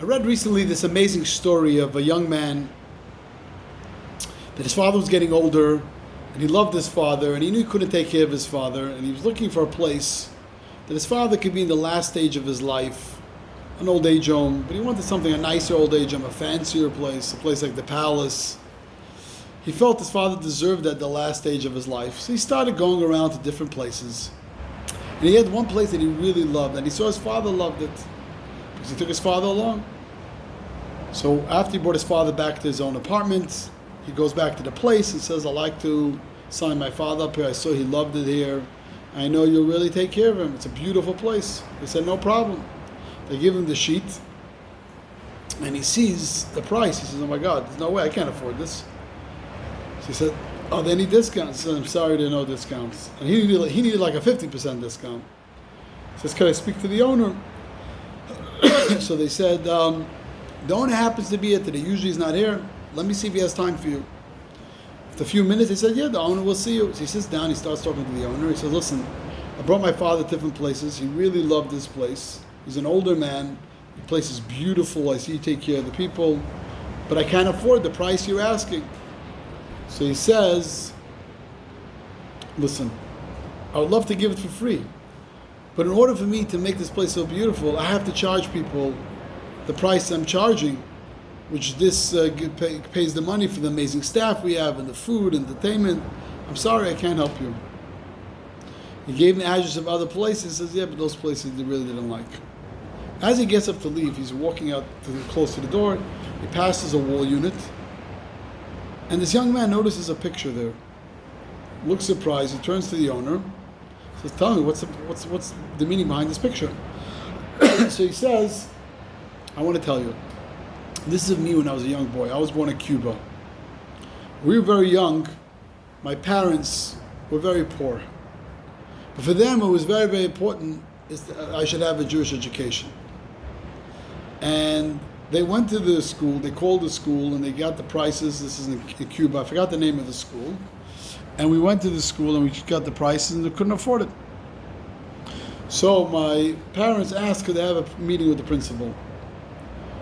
I read recently this amazing story of a young man that his father was getting older and he loved his father and he knew he couldn't take care of his father and he was looking for a place that his father could be in the last stage of his life, an old age home, but he wanted something, a nicer old age home, a fancier place, a place like the palace. He felt his father deserved that at the last stage of his life. So he started going around to different places. And he had one place that he really loved and he saw his father loved it because he took his father along. So after he brought his father back to his own apartment, he goes back to the place and says, I'd like to sign my father up here. I saw he loved it here. I know you'll really take care of him. It's a beautiful place. They said, no problem. They give him the sheet and he sees the price. He says, oh my God, there's no way, I can't afford this. So he said, are there any discounts? He said, I'm sorry, there are no discounts. And he needed like a 50% discount. He says, can I speak to the owner? So they said, the owner happens to be here today. Usually he's not here. Let me see if he has time for you. After a few minutes, they said, yeah, the owner will see you. So he sits down, he starts talking to the owner. He says, listen, I brought my father to different places. He really loved this place. He's an older man. The place is beautiful. I see you take care of the people. But I can't afford the price you're asking. So he says, listen, I would love to give it for free. But in order for me to make this place so beautiful, I have to charge people the price I'm charging, which this pays the money for the amazing staff we have and the food, entertainment. I'm sorry, I can't help you. He gave him the address of other places. He says, yeah, but those places they really didn't like. As he gets up to leave, he's walking out close to the door. He passes a wall unit. And this young man notices a picture there. Looks surprised. He turns to the owner. Says, tell me, what's the meaning behind this picture? So he says, I want to tell you, this is me when I was a young boy. I was born in Cuba. We were very young. My parents were very poor. But for them, it was very, very important I should have a Jewish education. And they went to the school, they called the school, and they got the prices. This is in Cuba. I forgot the name of the school. And we went to the school, and we got the prices, and they couldn't afford it. So my parents asked, could they have a meeting with the principal?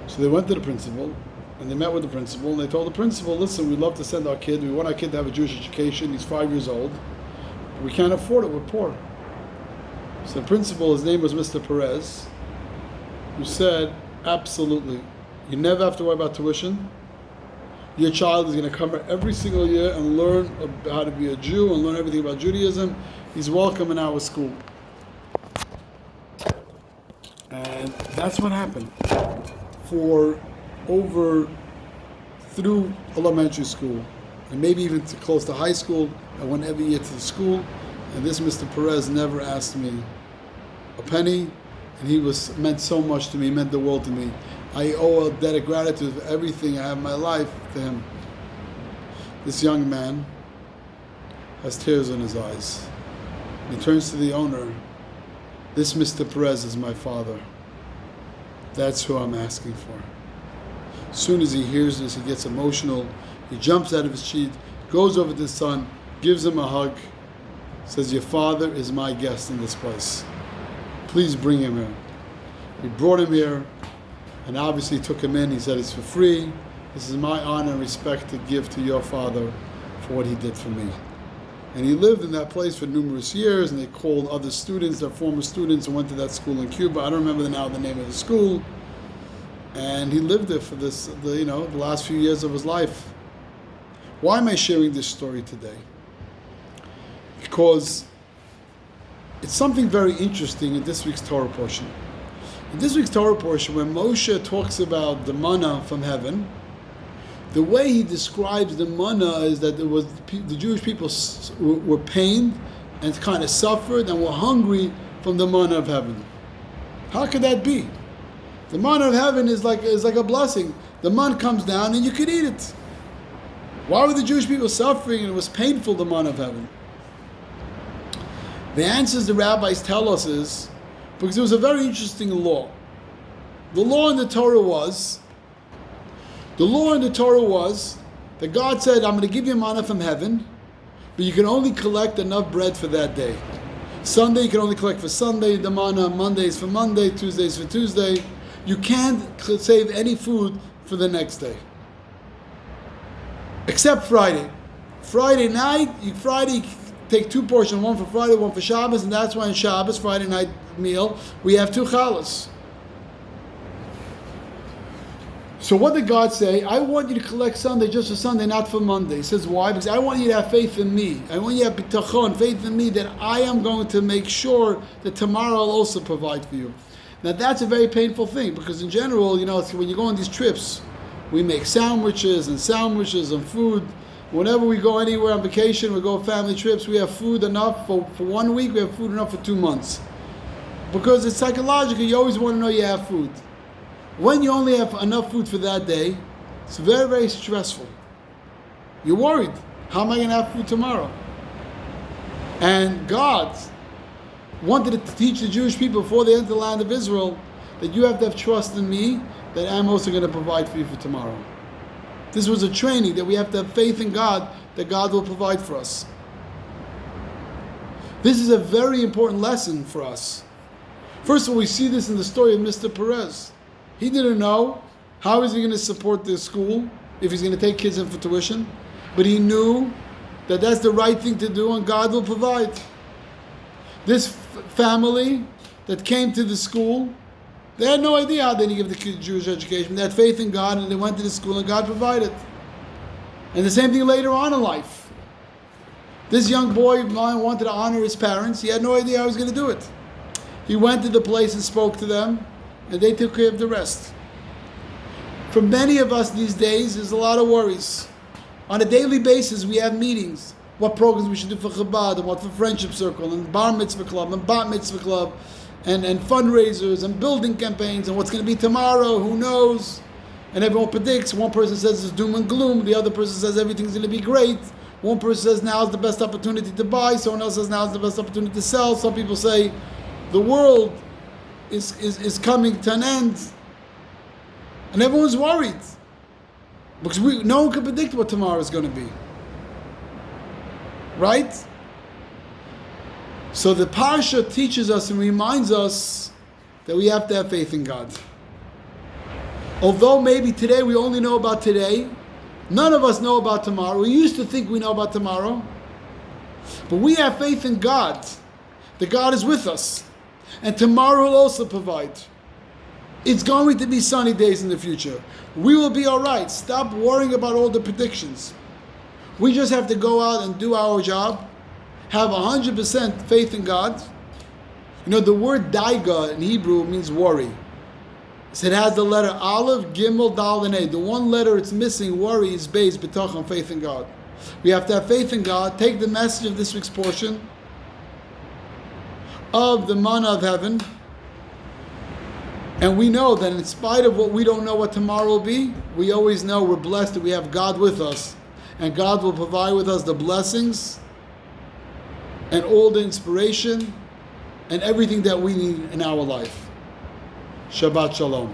So they went to the principal, and they met with the principal, and they told the principal, listen, we'd love to send our kid. We want our kid to have a Jewish education. He's 5 years old. We can't afford it. We're poor. So the principal, his name was Mr. Perez, who said, absolutely. You never have to worry about tuition. Your child is going to come here every single year and learn how to be a Jew and learn everything about Judaism. He's welcome in our school. And that's what happened. Through elementary school, and maybe even close to high school, I went every year to the school, and this Mr. Perez never asked me a penny, and he meant so much to me, meant the world to me. I owe a debt of gratitude for everything I have in my life to him. This young man has tears in his eyes. He turns to the owner. This Mr. Perez is my father. That's who I'm asking for. As soon as he hears this, he gets emotional. He jumps out of his seat, goes over to his son, gives him a hug, says, your father is my guest in this place. Please bring him here. We brought him here, and obviously took him in. He said, it's for free. This is my honor and respect to give to your father for what he did for me. And he lived in that place for numerous years, and they called other students, their former students, and went to that school in Cuba. I don't remember now the name of the school. And he lived there for the last few years of his life. Why am I sharing this story today? Because it's something very interesting in this week's Torah portion. In this week's Torah portion, when Moshe talks about the manna from heaven, the way he describes the manna is that the Jewish people were pained and kind of suffered and were hungry from the manna of heaven. How could that be? The manna of heaven is like a blessing. The manna comes down and you could eat it. Why were the Jewish people suffering and it was painful, the manna of heaven? The answers the rabbis tell us is because it was a very interesting law. The law in the Torah was that God said, I'm going to give you manna from heaven, but you can only collect enough bread for that day. Sunday you can only collect for Sunday, the manna. Monday is for Monday, Tuesday is for Tuesday. You can't save any food for the next day. Except Friday. Friday night, Friday take 2 portions, one for Friday, one for Shabbos, and that's why on Shabbos, Friday night meal, we have 2 challahs. So what did God say? I want you to collect Sunday just for Sunday, not for Monday. He says, why? Because I want you to have faith in me. I want you to have bitachon, faith in me, that I am going to make sure that tomorrow I'll also provide for you. Now that's a very painful thing, because in general, when you go on these trips, we make sandwiches and food. Whenever we go anywhere on vacation, we go on family trips, we have food enough for 1 week, we have food enough for 2 months. Because it's psychological, you always want to know you have food. When you only have enough food for that day, it's very, very stressful. You're worried. How am I going to have food tomorrow? And God wanted to teach the Jewish people before they entered the land of Israel that you have to have trust in me, that I'm also going to provide for you for tomorrow. This was a training that we have to have faith in God, that God will provide for us. This is a very important lesson for us. First of all, we see this in the story of Mr. Perez. He didn't know how is he going to support the school if he's going to take kids in for tuition, but he knew that that's the right thing to do and God will provide. This family that came to the school, they had no idea how they need to give the kids Jewish education. They had faith in God and they went to the school and God provided. And the same thing later on in life. This young boy wanted to honor his parents. He had no idea how he was going to do it. He went to the place and spoke to them, and they took care of the rest. For many of us these days, there's a lot of worries. On a daily basis, we have meetings. What programs we should do for Chabad, and what for Friendship Circle, and Bar Mitzvah Club, and Bat Mitzvah Club, and fundraisers, and building campaigns, and what's going to be tomorrow, who knows? And everyone predicts. One person says it's doom and gloom, the other person says everything's going to be great. One person says now is the best opportunity to buy, someone else says now is the best opportunity to sell. Some people say the world is coming to an end. And everyone's worried. Because no one can predict what tomorrow is going to be. Right? So the Parsha teaches us and reminds us that we have to have faith in God. Although maybe today we only know about today, none of us know about tomorrow. We used to think we know about tomorrow. But we have faith in God, that God is with us. And tomorrow will also provide. It's going to be sunny days in the future. We will be all right. Stop worrying about all the predictions. We just have to go out and do our job. Have 100% faith in God. The word daiga in Hebrew means worry. So it has the letter Aleph, Gimel, Dal, and A. The one letter it's missing, worry, is beis, bitachon, faith in God. We have to have faith in God. Take the message of this week's portion of the manna of heaven, and we know that in spite of what we don't know what tomorrow will be, we always know we're blessed that we have God with us, and God will provide with us the blessings and all the inspiration and everything that we need in our life. Shabbat Shalom.